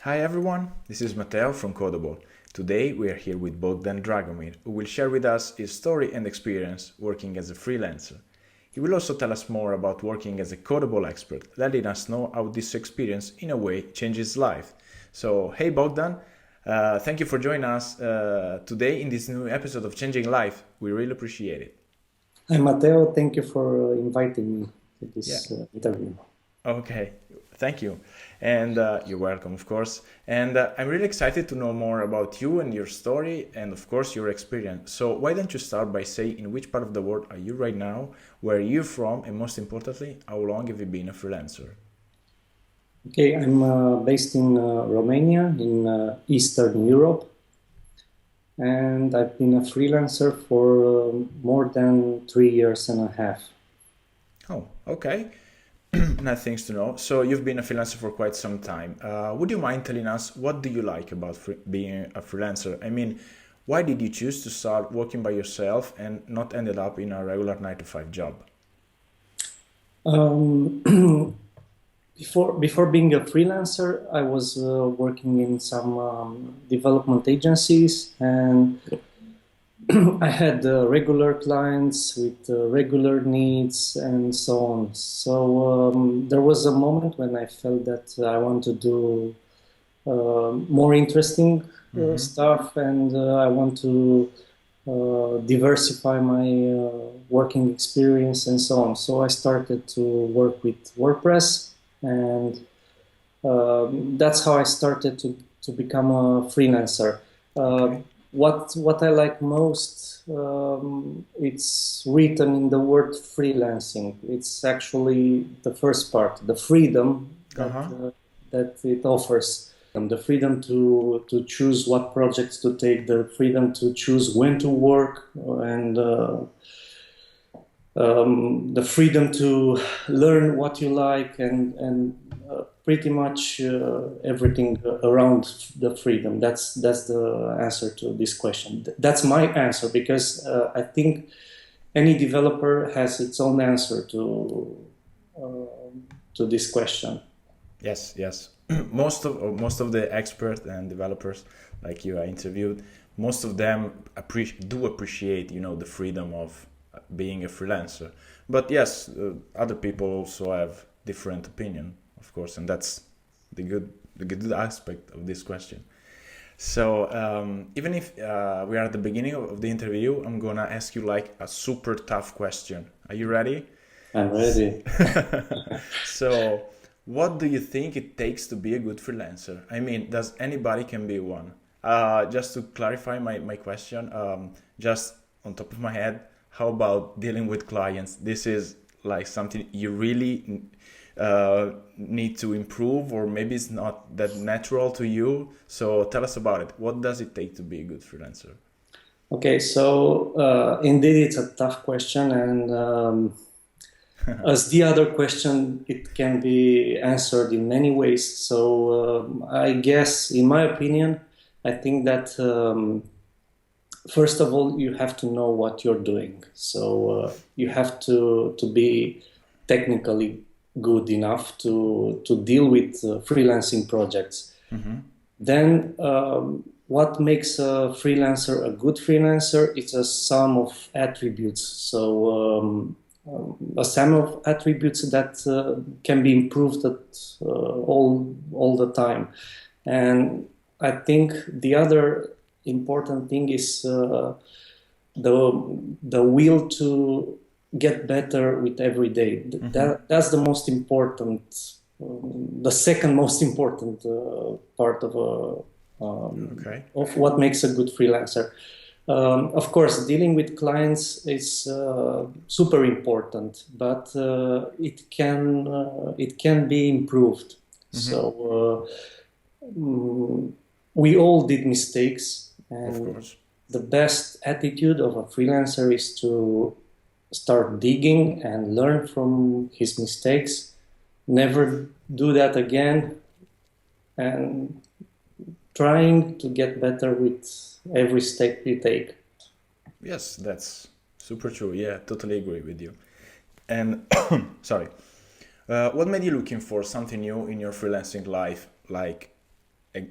Hi everyone, this is Matteo from Codeable. Today we are here with Bogdan Dragomir, who will share with us his story and experience working as a freelancer. He will also tell us more about working as a Codeable expert, letting us know how this experience in a way changes life. So hey Bogdan, thank you for joining us today in this new episode of Changing Life. We really appreciate it. Hi Matteo, thank you for inviting me to Yeah. this interview. Okay, thank you. And you're welcome, of course. And I'm really excited to know more about you and your story and, of course, your experience. So, why don't you start by saying in which part of the world are you right now, where are you from, and most importantly, how long have you been a freelancer? Okay, I'm based in Romania, in Eastern Europe, and I've been a freelancer for more than 3 years and a half. Oh, okay. Nice things to know. So, you've been a freelancer for quite some time. Would you mind telling us what do you like about being a freelancer? I mean, why did you choose to start working by yourself and not ended up in a regular 9 to 5 job? Um, before being a freelancer, I was working in some development agencies, and I had regular clients with regular needs and so on. So there was a moment when I felt that I want to do more interesting Mm-hmm. stuff, and I want to diversify my working experience and so on. So I started to work with WordPress, and that's how I started to become a freelancer. Uh, Okay. what I like most, it's written in the word freelancing. It's actually the first part, the freedom Uh-huh. that it offers, and the freedom to choose what projects to take, the freedom to choose when to work, and the freedom to learn what you like, and pretty much everything around the freedom. That's the answer to this question. That's my answer, because I think any developer has its own answer to this question. Yes, yes. Most of the experts and developers like you I interviewed, most of them do appreciate, the freedom of being a freelancer. But yes, other people also have different opinion, of course, and that's the good aspect of this question. So even if we are at the beginning of the interview, I'm gonna ask you like a super tough question. Are you ready? I'm S- ready. So, what do you think it takes to be a good freelancer? I mean, does anybody can be one? Just to clarify my question, just on top of my head, how about dealing with clients? This is like something you really need to improve, or maybe it's not that natural to you. So tell us about it. What does it take to be a good freelancer? Okay, so indeed it's a tough question, and as the other question, it can be answered in many ways. So I guess, in my opinion, I think that first of all, you have to know what you're doing. So you have to be technically good enough to deal with freelancing projects. Mm-hmm. Then, what makes a freelancer a good freelancer? It's a sum of attributes. So, a sum of attributes that can be improved at all the time. And I think the other important thing is the will to get better with every day. Mm-hmm. That's the most important, the second most important part Okay. of what makes a good freelancer. Of course, dealing with clients is super important, but it can be improved. Mm-hmm. So we all did mistakes, Of and course. the best attitude of a freelancer is to start digging and learn from his mistakes, never do that again, and trying to get better with every step you take. Yes, that's super true. Yeah, totally agree with you. And sorry, what made you looking for something new in your freelancing life, like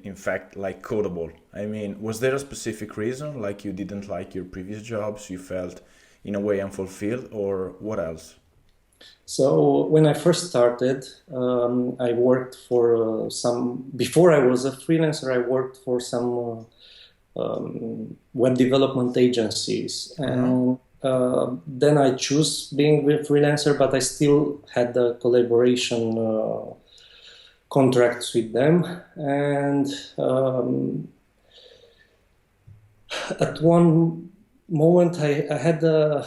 in fact, like Codeable? I mean, was there a specific reason, like you didn't like your previous jobs, you felt in a way unfulfilled, or what else? So when I first started, I worked for before I was a freelancer, I worked for some web development agencies. And then I choose being a freelancer, but I still had the collaboration contracts with them. And at one moment, I had the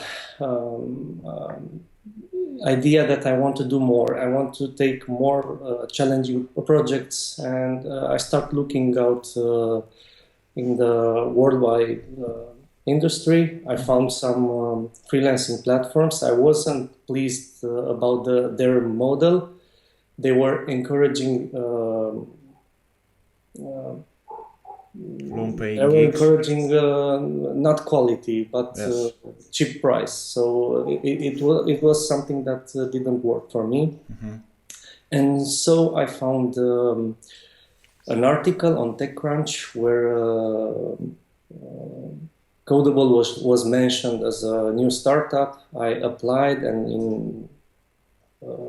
idea that I want to do more. I want to take more challenging projects, and I start looking out in the worldwide industry. I found some freelancing platforms. I wasn't pleased about their model. They were encouraging not quality, but Yes. cheap price. So it was something that didn't work for me. And so I found an article on TechCrunch where Codeable was mentioned as a new startup. I applied, and in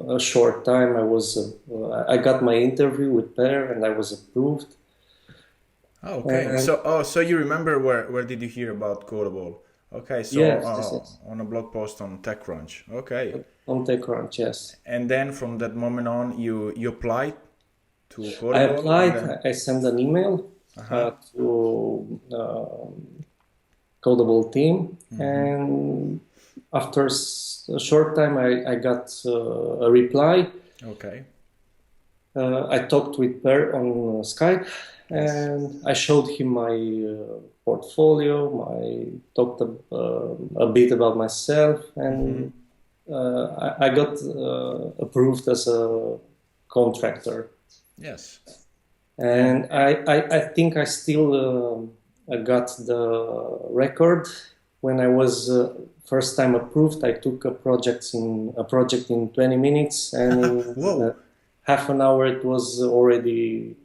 a short time I got my interview with Per, and I was approved. Okay. So you remember where did you hear about Codeable? Okay, so yes. On a blog post on TechCrunch. Okay. On TechCrunch, yes. And then from that moment on, you applied to Codeable? I applied. I sent an email to Codeable team, and after a short time, I got a reply. Okay. I talked with Per on Skype. And I showed him my portfolio. I talked a bit about myself, and I got approved as a contractor. Yes. And I think I still got the record. When I was first time approved, I took a project in 20 minutes, and in half an hour it was already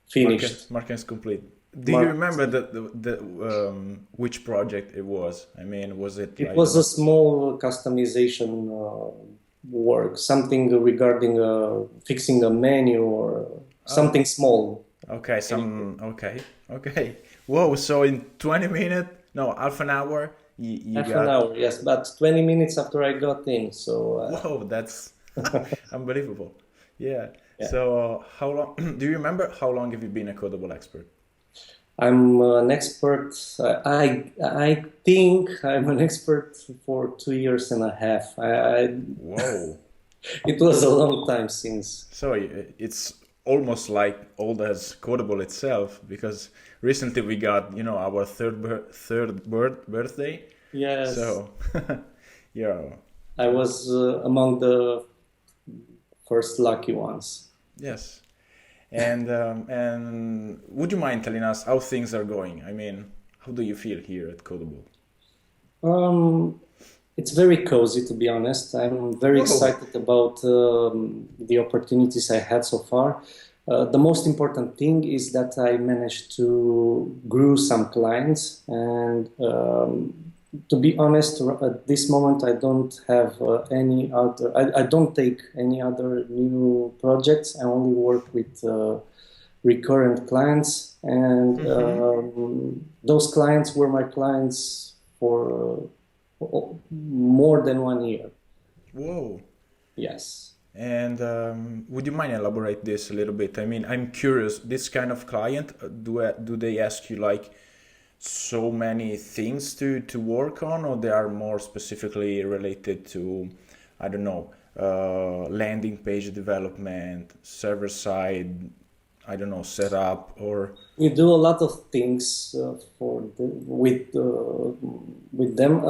finished. Market's complete. Do you remember which project it was? I mean, was it? It was a small customization work, something regarding fixing a menu or something small. Okay, okay. Whoa! So in 20 minutes, no, half an hour. Half an hour, yes, but 20 minutes after I got in. So. Whoa, that's unbelievable. Yeah. So how long do you remember how long have you been a Codeable expert? I'm an expert. I think I'm an expert for 2 years and a half. Whoa! It was a long time since. So it's almost like old as Codeable itself, because recently we got our third birthday. Yes. So yeah. I was among the first lucky ones. Yes. And would you mind telling us how things are going? I mean, how do you feel here at Codeable? It's very cozy, to be honest. I'm very excited about the opportunities I had so far. The most important thing is that I managed to grow some clients, and to be honest, at this moment I don't have any other. I don't take any other new projects. I only work with recurrent clients, and those clients were my clients for more than 1 year. Whoa! Yes. And would you mind elaborate this a little bit? I mean, I'm curious. This kind of client, do they ask you like so many things to work on, or they are more specifically related to, I don't know, landing page development, server side, I don't know, setup, or? We do a lot of things with them.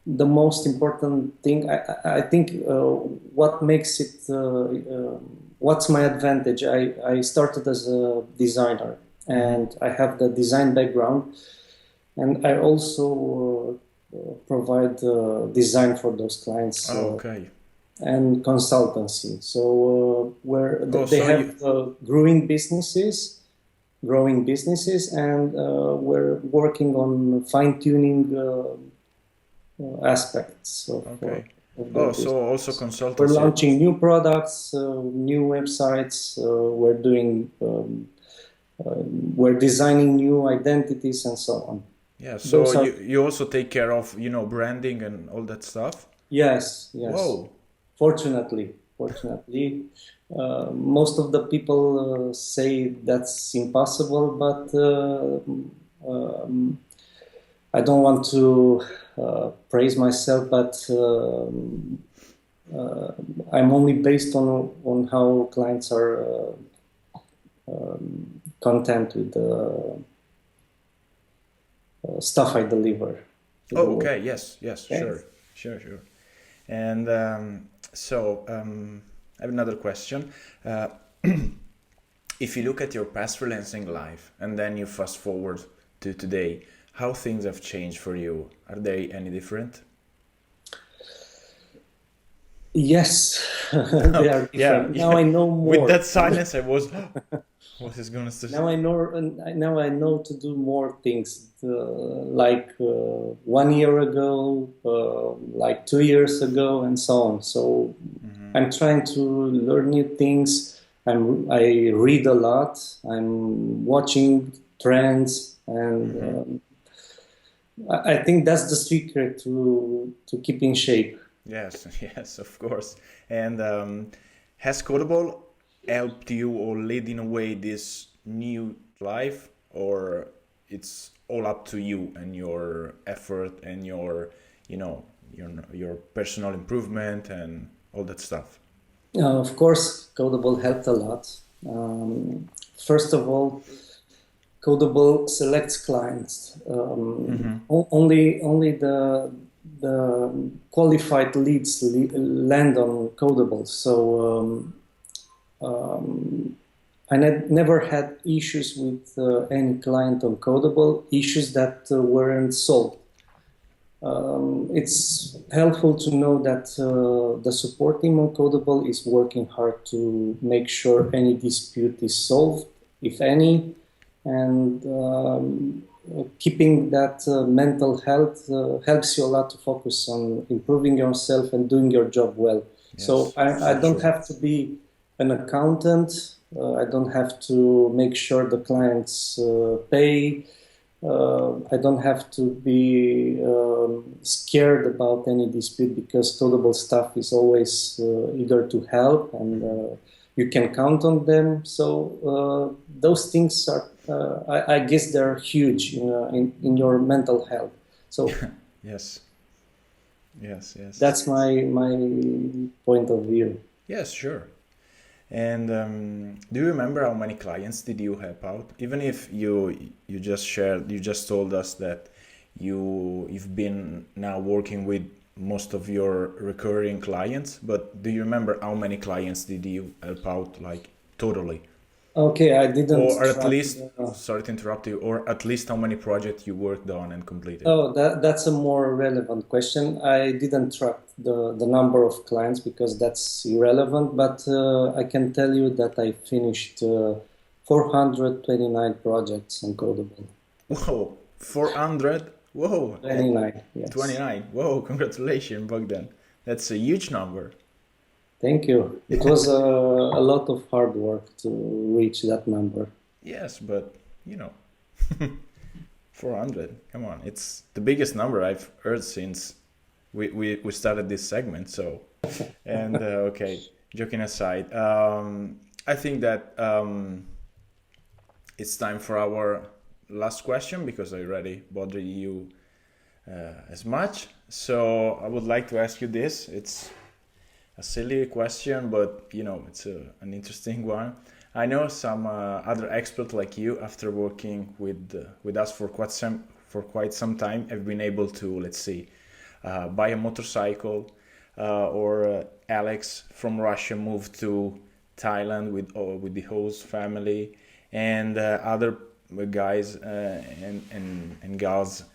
The most important thing, I think, what makes it, what's my advantage? I started as a designer, and I have the design background, and I also provide design for those clients. Okay. And consultancy. So where they have growing businesses, growing businesses, and we're working on fine-tuning aspects Okay. of the Oh, business. so also We're consultancy. launching new products, new websites. We're designing new identities and so on. Yeah, so Those are you also take care of, branding and all that stuff? yes. Whoa. Fortunately, most of the people say that's impossible, but I don't want to praise myself, but I'm only based on how clients are content with the stuff I deliver. Oh, okay. Yes, Okay. sure. And I have another question. Uh, if you look at your past freelancing life and then you fast forward to today, how things have changed for you? Are they any different? Yes, they are Yeah, different. Now yeah. I know With more. that silence, I was, what is going to say? Now I know to do more things. Like 1 year ago, like 2 years ago, and so on. So I'm trying to learn new things. I read a lot. I'm watching trends, and I think that's the secret to keep in shape. Yes, yes, of course. And has Codeable helped you or led in a way this new life, or it's all up to you and your effort and your, you know, your personal improvement and all that stuff? Of course, Codeable helped a lot. First of all, Codeable selects clients. Only the qualified leads land on Codeable. So I never had issues with any client on Codeable, issues that weren't solved. It's helpful to know that the support team on Codeable is working hard to make sure any dispute is solved, if any, and keeping that mental health helps you a lot to focus on improving yourself and doing your job well. So Yes, I so don't true. have to be an accountant. I don't have to make sure the clients pay. I don't have to be scared about any dispute because Codeable staff is always eager to help, and you can count on them. So those things are, I guess, they're huge in your mental health. So Yes, yes. that's my point of view. Yes, sure. And do you remember how many clients did you help out? Even if you just shared, you just told us that you've been now working with most of your recurring clients, but do you remember how many clients did you help out, like totally? Okay, I didn't Or at track. least, sorry to interrupt you, or at least how many projects you worked on and completed? Oh, that's a more relevant question. I didn't track the number of clients because that's irrelevant, but I can tell you that I finished 429 projects on Codeable. Whoa, 400? Whoa, 29, yes. 29. Whoa, congratulations, Bogdan. That's a huge number. Thank you. It was a lot of hard work to reach that number. Yes, but you know, 400. Come on, it's the biggest number I've heard since we started this segment. So, and okay, joking aside, I think that it's time for our last question because I already bothered you as much. So I would like to ask you this. It's a silly question, but it's an interesting one. I know some other experts like you, after working with us for quite some time, have been able to, let's see, buy a motorcycle, or Alex from Russia moved to Thailand with the host family, and other guys and gals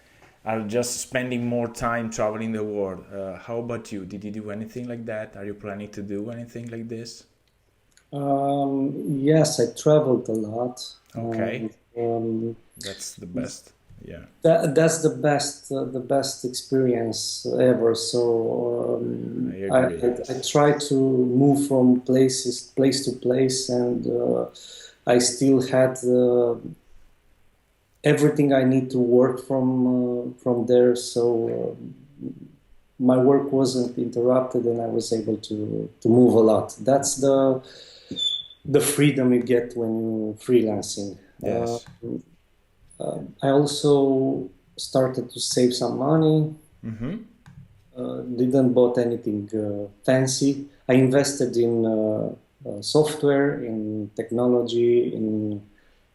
are just spending more time traveling the world. How about you? Did you do anything like that? Are you planning to do anything like this? Yes, I traveled a lot. Okay. That's the best. Yeah. That's the best experience ever. So I agree. I try to move from place to place, and I still had everything I need to work from there. So my work wasn't interrupted, and I was able to move a lot. That's the freedom you get when you're freelancing. Yes. I also started to save some money. Mm-hmm. Didn't bought anything fancy. I invested in software, in technology, in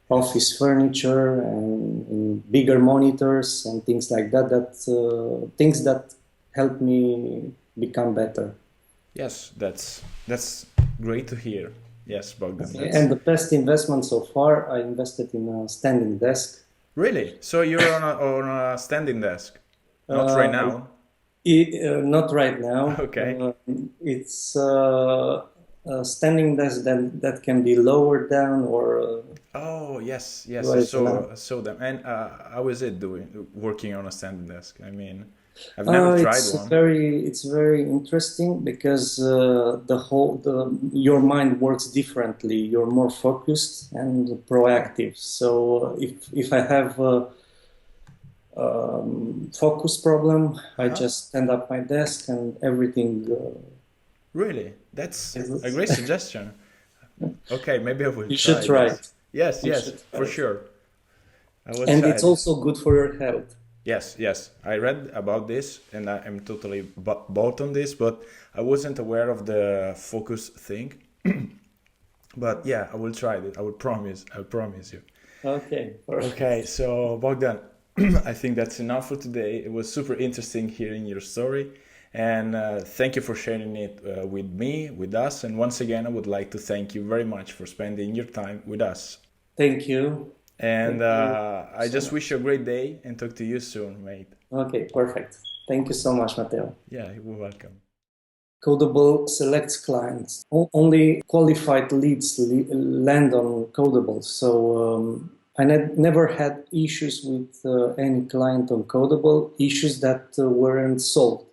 office furniture, and in bigger monitors and things like that. Things that help me become better. Yes, that's great to hear. Yes, Bogdan. Okay. And the best investment so far, I invested in a standing desk. Really? So you're on a standing desk? Not right now? Not right now. Okay. It's a standing desk that can be lowered down or. Oh, yes, I Right saw them. And how is it working on a standing desk? I mean, I've never tried one. It's very interesting because your mind works differently. You're more focused and proactive. So if I have a focus problem, I just stand up my desk and everything. Really? That's a great suggestion. Okay, maybe I will You should try it. Yes, for sure. And it's also good for your health. Yes. I read about this and I am totally bought on this, but I wasn't aware of the focus thing. But yeah, I will try it. I promise you. Okay. Perfect. Okay, so Bogdan, I think that's enough for today. It was super interesting hearing your story. And thank you for sharing it with me, with us. And once again, I would like to thank you very much for spending your time with us. Thank you. And I just wish you a great day and talk to you soon, mate. Okay, perfect. Thank you so much, Matteo. Yeah, you're welcome. Codeable selects clients. Only qualified leads land on Codeable. So I never had issues with any client on Codeable, issues that weren't solved.